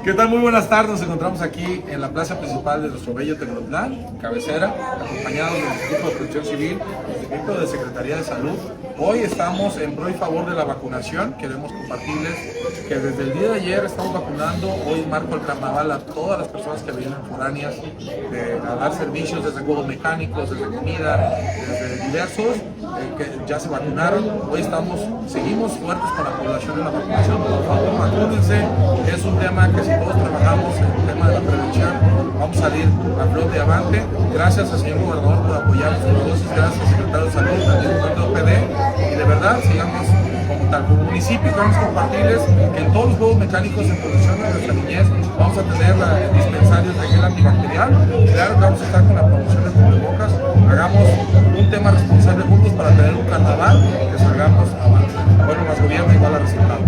¿Qué tal? Muy buenas tardes. Nos encontramos aquí en la plaza principal de nuestro bello Tecolotlán, cabecera, acompañados del Instituto de Protección Civil, del Instituto de Secretaría de Salud. Hoy estamos en pro y favor de la vacunación. Queremos compartirles que desde el día de ayer estamos vacunando. Hoy marco el carnaval a todas las personas que vienen foráneas a dar servicios, desde juegos mecánicos, desde comida, desde diversos, que ya se vacunaron. Hoy seguimos fuertes con la población en la vacunación. Por favor, vacúnense. Es un tema que si todos trabajamos en el tema de la prevención, vamos a salir a flote y avante. Gracias al señor gobernador por apoyarnos con las dosis, gracias al secretario de Salud, al director de OPD, y de verdad sigamos como tal. Como municipio queremos compartirles que en todos los juegos mecánicos en protección de nuestra niñez vamos a tener dispensarios de gel antibacterial. Claro que vamos a estar con la promoción de cubrebocas. Hagamos un tema responsable juntos para tener un carnaval que salgamos avante. Bueno, más gobierno igual a resultados.